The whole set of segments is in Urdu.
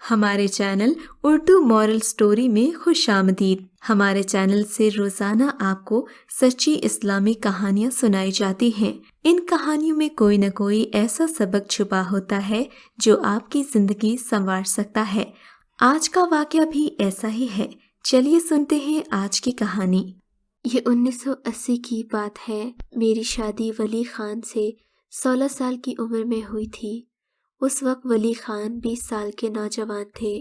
ہمارے چینل اردو مورل سٹوری میں خوش آمدید۔ ہمارے چینل سے روزانہ آپ کو سچی اسلامی کہانیاں سنائی جاتی ہیں۔ ان کہانیوں میں کوئی نہ کوئی ایسا سبق چھپا ہوتا ہے جو آپ کی زندگی سنوار سکتا ہے۔ آج کا واقعہ بھی ایسا ہی ہے۔ چلیے سنتے ہیں آج کی کہانی۔ یہ 1980 کی بات ہے۔ میری شادی ولی خان سے 16 سال کی عمر میں ہوئی تھی۔ اس وقت ولی خان 20 سال کے نوجوان تھے۔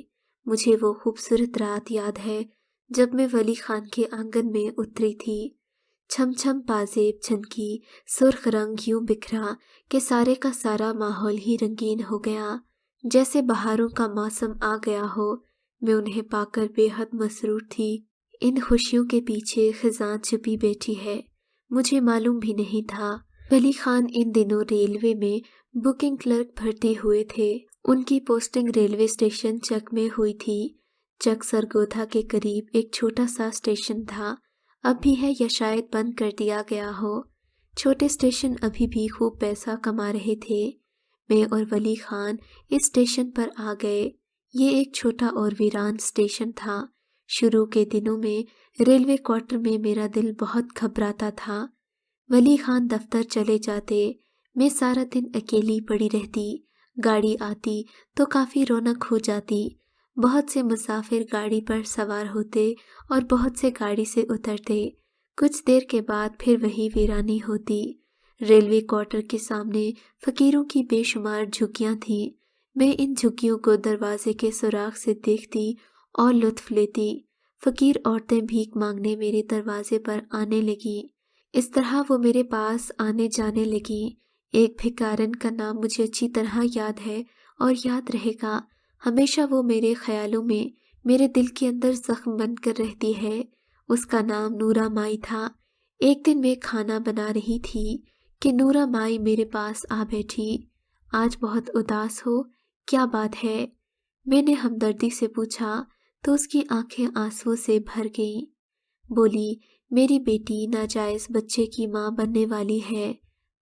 مجھے وہ خوبصورت رات یاد ہے جب میں ولی خان کے آنگن میں اتری تھی۔ چھم چھم پازیب چھنکی، سرخ رنگ یوں بکھرا کہ سارے کا سارا ماحول ہی رنگین ہو گیا، جیسے بہاروں کا موسم آ گیا ہو۔ میں انہیں پا کر بے حد مسرور تھی۔ ان خوشیوں کے پیچھے خزاں چھپی بیٹھی ہے، مجھے معلوم بھی نہیں تھا۔ ولی خان ان دنوں ریلوے میں بکنگ کلرک بھرتی ہوئے تھے۔ ان کی پوسٹنگ ریلوے اسٹیشن چک میں ہوئی تھی۔ چک سرگودھا کے قریب ایک چھوٹا سا اسٹیشن تھا، اب بھی ہے یا شاید بند کر دیا گیا ہو۔ چھوٹے اسٹیشن ابھی بھی خوب پیسہ کما رہے تھے۔ میں اور ولی خان اس اسٹیشن پر آ گئے۔ یہ ایک چھوٹا اور ویران اسٹیشن تھا۔ شروع کے دنوں میں ریلوے کوارٹر میں میرا دل بہت گھبراتا تھا۔ ولی خان دفتر چلے جاتے، میں سارا دن اکیلی پڑی رہتی۔ گاڑی آتی تو کافی رونق ہو جاتی۔ بہت سے مسافر گاڑی پر سوار ہوتے اور بہت سے گاڑی سے اترتے۔ کچھ دیر کے بعد پھر وہی ویرانی ہوتی۔ ریلوے کوارٹر کے سامنے فقیروں کی بے شمار جھگیاں تھیں۔ میں ان جھگیوں کو دروازے کے سوراخ سے دیکھتی اور لطف لیتی۔ فقیر عورتیں بھیک مانگنے میرے دروازے پر آنے لگیں۔ اس طرح وہ میرے پاس آنے جانے لگیں۔ ایک بھکارن کا نام مجھے اچھی طرح یاد ہے اور یاد رہے گا۔ ہمیشہ وہ میرے خیالوں میں، میرے دل کے اندر زخم بن کر رہتی ہے۔ اس کا نام نورا مائی تھا۔ ایک دن میں کھانا بنا رہی تھی کہ نورا مائی میرے پاس آ بیٹھی۔ آج بہت اداس ہو، کیا بات ہے؟ میں نے ہمدردی سے پوچھا تو اس کی آنکھیں آنسوں سے بھر گئیں۔ بولی، میری بیٹی ناجائز بچے کی ماں بننے والی ہے۔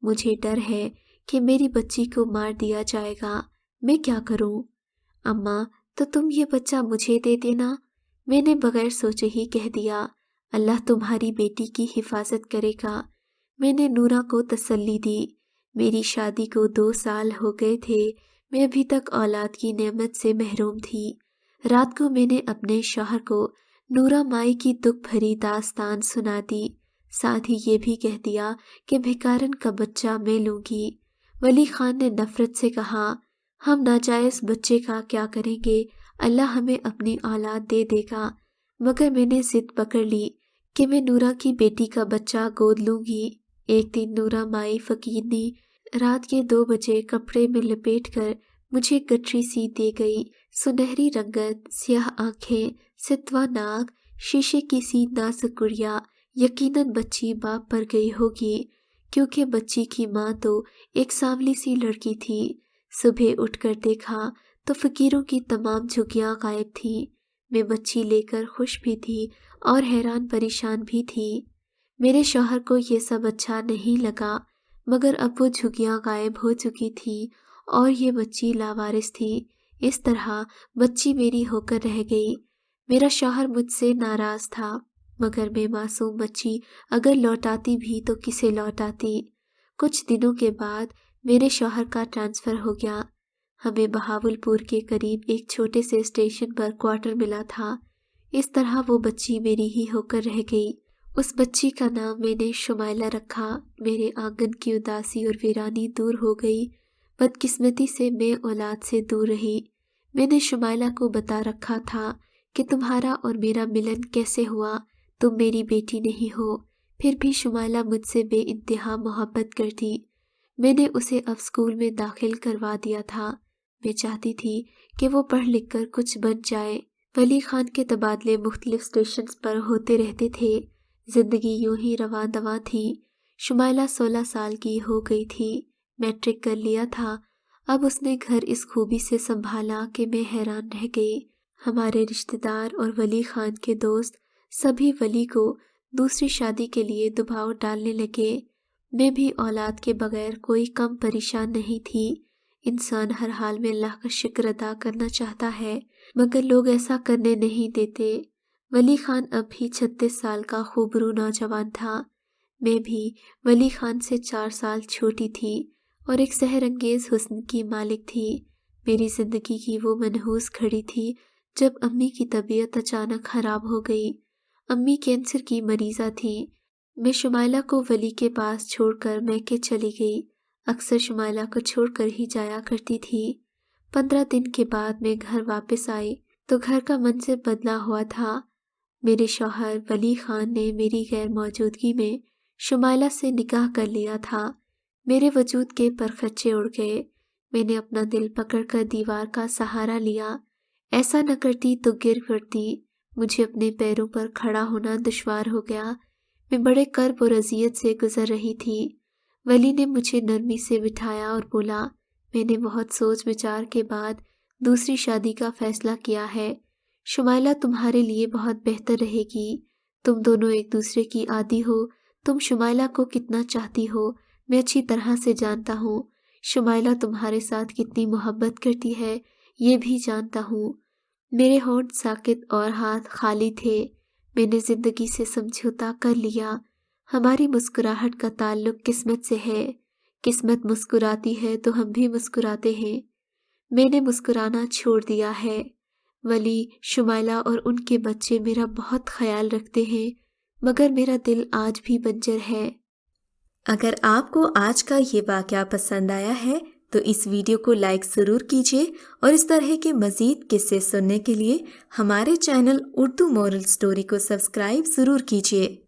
مجھے ڈر ہے کہ میری بچی کو مار دیا جائے گا، میں کیا کروں؟ اماں، تو تم یہ بچہ مجھے دے دینا، میں نے بغیر سوچے ہی کہہ دیا۔ اللہ تمہاری بیٹی کی حفاظت کرے گا، میں نے نورا کو تسلی دی۔ میری شادی کو 2 سال ہو گئے تھے، میں ابھی تک اولاد کی نعمت سے محروم تھی۔ رات کو میں نے اپنے شوہر کو نورا مائی کی دکھ بھری داستان سنا دی، ساتھ ہی یہ بھی کہہ دیا کہ بھکارن کا بچہ میں لوں گی۔ ولی خان نے نفرت سے کہا، ہم ناجائز بچے کا کیا کریں گے؟ اللہ ہمیں اپنی اولاد دے دے گا۔ مگر میں نے ضد پکڑ لی کہ میں نورا کی بیٹی کا بچہ گود لوں گی۔ ایک دن نورا مائی فقیرنی رات کے 2 بجے کپڑے میں لپیٹ کر مجھے گٹری سی دے گئی۔ سنہری رنگت، سیاہ آنکھیں، ستوا ناک، شیشے کی سی نازک گڑیا، یقیناً بچی باپ پر گئی ہوگی، کیونکہ بچی کی ماں تو ایک سانولی سی لڑکی تھی۔ صبح اٹھ کر دیکھا تو فقیروں کی تمام جھگیاں غائب تھیں۔ میں بچی لے کر خوش بھی تھی اور حیران پریشان بھی تھی۔ میرے شوہر کو یہ سب اچھا نہیں لگا، مگر اب وہ جھگیاں غائب ہو چکی تھیں اور یہ بچی لاوارث تھی۔ اس طرح بچی میری ہو کر رہ گئی۔ میرا شوہر مجھ سے ناراض تھا، مگر میں معصوم بچی اگر لوٹاتی بھی تو کسے لوٹاتی؟ کچھ دنوں کے بعد میرے شوہر کا ٹرانسفر ہو گیا۔ ہمیں بہاول پور کے قریب ایک چھوٹے سے اسٹیشن پر کوارٹر ملا تھا۔ اس طرح وہ بچی میری ہی ہو کر رہ گئی۔ اس بچی کا نام میں نے شمائلہ رکھا۔ میرے آنگن کی اداسی اور ویرانی دور ہو گئی۔ بدقسمتی سے میں اولاد سے دور رہی۔ میں نے شمائلہ کو بتا رکھا تھا کہ تمہارا اور میرا ملن کیسے ہوا، تم میری بیٹی نہیں ہو۔ پھر بھی شمائلہ مجھ سے بے انتہا محبت کرتی۔ میں نے اسے اب اسکول میں داخل کروا دیا تھا۔ میں چاہتی تھی کہ وہ پڑھ لکھ کر کچھ بن جائے۔ ولی خان کے تبادلے مختلف اسٹیشنز پر ہوتے رہتے تھے۔ زندگی یوں ہی رواں دواں تھی۔ شمائلہ 16 سال کی ہو گئی تھی، میٹرک کر لیا تھا۔ اب اس نے گھر اس خوبی سے سنبھالا کہ میں حیران رہ گئی۔ ہمارے رشتہ دار اور ولی خان کے دوست سبھی ولی کو دوسری شادی کے لیے دباؤ ڈالنے لگے۔ میں بھی اولاد کے بغیر کوئی کم پریشان نہیں تھی۔ انسان ہر حال میں اللہ کا شکر ادا کرنا چاہتا ہے، مگر لوگ ایسا کرنے نہیں دیتے۔ ولی خان اب بھی 36 سال کا خوبرو نوجوان تھا۔ میں بھی ولی خان سے 4 سال چھوٹی تھی اور ایک سحر انگیز حسن کی مالک تھی۔ میری زندگی کی وہ منحوس گھڑی تھی جب امی کی طبیعت اچانک خراب ہو گئی۔ امی کینسر کی مریضہ تھیں۔ میں شمائلہ کو ولی کے پاس چھوڑ کر میکے چلی گئی۔ اکثر شمائلہ کو چھوڑ کر ہی جایا کرتی تھی۔ 15 دن کے بعد میں گھر واپس آئی تو گھر کا منظر بدلا ہوا تھا۔ میرے شوہر ولی خان نے میری غیر موجودگی میں شمائلہ سے نکاح کر لیا تھا۔ میرے وجود کے پرخچے اڑ گئے۔ میں نے اپنا دل پکڑ کر دیوار کا سہارا لیا۔ ایسا نہ کرتی تو گر پڑتی۔ مجھے اپنے پیروں پر کھڑا ہونا دشوار ہو گیا۔ میں بڑے کرب اور اذیت سے گزر رہی تھی۔ ولی نے مجھے نرمی سے بٹھایا اور بولا، میں نے بہت سوچ بچار کے بعد دوسری شادی کا فیصلہ کیا ہے۔ شمائلہ تمہارے لیے بہت بہتر رہے گی۔ تم دونوں ایک دوسرے کی عادی ہو۔ تم شمائلہ کو کتنا چاہتی ہو میں اچھی طرح سے جانتا ہوں۔ شمائلہ تمہارے ساتھ کتنی محبت کرتی ہے یہ بھی جانتا ہوں۔ میرے ہونٹ ساکت اور ہاتھ خالی تھے۔ میں نے زندگی سے سمجھوتا کر لیا۔ ہماری مسکراہٹ کا تعلق قسمت سے ہے۔ قسمت مسکراتی ہے تو ہم بھی مسکراتے ہیں۔ میں نے مسکرانا چھوڑ دیا ہے۔ ولی، شمائلہ اور ان کے بچے میرا بہت خیال رکھتے ہیں، مگر میرا دل آج بھی بنجر ہے۔ اگر آپ کو آج کا یہ واقعہ پسند آیا ہے تو اس ویڈیو کو لائک ضرور کیجیے اور اس طرح کے مزید قصے سننے کے لیے ہمارے چینل اردو مورل سٹوری کو سبسکرائب ضرور کیجیے۔